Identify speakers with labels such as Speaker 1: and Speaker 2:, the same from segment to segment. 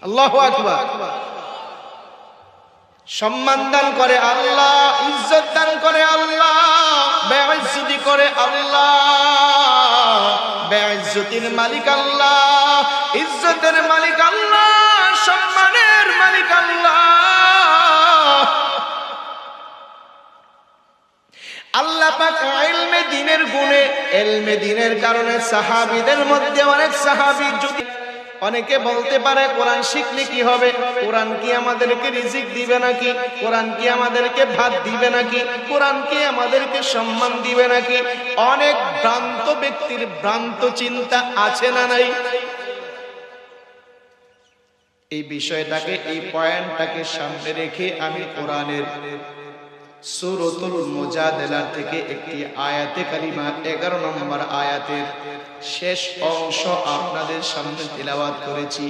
Speaker 1: আল্লাহু আকবার। সম্মান দান করে আল্লাহ, ইজ্জত দান করে আল্লাহ, বেইজ্জতি করে আল্লাহ। বেইজ্জতির মালিক আল্লাহ, ইজ্জতের মালিক আল্লাহ, সম্মানের মালিক আল্লাহ। আল্লাহ পাক ইলমে দ্বীনের গুণে, ইলমে দ্বীনের কারণে সাহাবীদের মধ্যে অনেক সাহাবী, যদি অনেকে বলতে পারে কোরআন শিখলে কি হবে, কোরআন কি আমাদেরকে রিজিক দিবে নাকি, কোরআন কি আমাদেরকে ভাত দিবে নাকি, কোরআন কি আমাদেরকে সম্মান দিবে নাকি। অনেক ভ্রান্ত ব্যক্তির ভ্রান্ত চিন্তা আছে না নাই? এই বিষয়টাকে, এই পয়েন্টটাকে সামনে রেখে আমি কোরআনের সূরাতুল মুজাদালা থেকে একটি আয়াতে কারিমা 11 নম্বর আয়াতের শেষ অংশ আপনাদের সামনে তিলাওয়াত করেছি।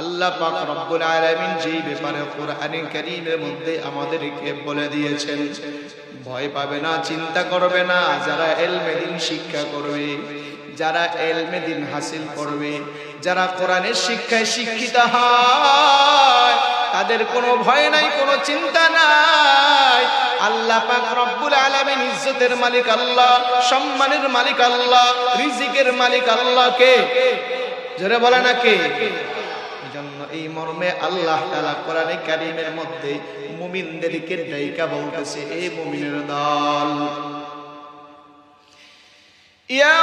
Speaker 1: আল্লাহ পাক রব্বুল আলামিন যেই ব্যাপারে কোরআনে কারীমের মধ্যে আমাদেরকে বলে দিয়েছেন, ভয় পাবে না, চিন্তা করবে না। যারা ইলমে দ্বীন শিক্ষা করবে, যারা ইলমে দ্বীন হাসিল করবে, যারা কোরআনের শিক্ষায় শিক্ষিত হয়, তাদের কোনো ভয় নাই, কোনো চিন্তা নাই। আল্লাহ পাক রব্বুল আলামিন ইজ্জতের মালিক আল্লাহ, সম্মানের মালিক আল্লাহ, রিজিকের মালিক আল্লাহ। কে? জোরে বলে না কে? এজন্য এই মর্মে আল্লাহ তাআলা কোরআনে কারীমের মধ্যে মুমিনদেরকে ডাইকা বলতেছে, এই মুমিনের দল, ইয়া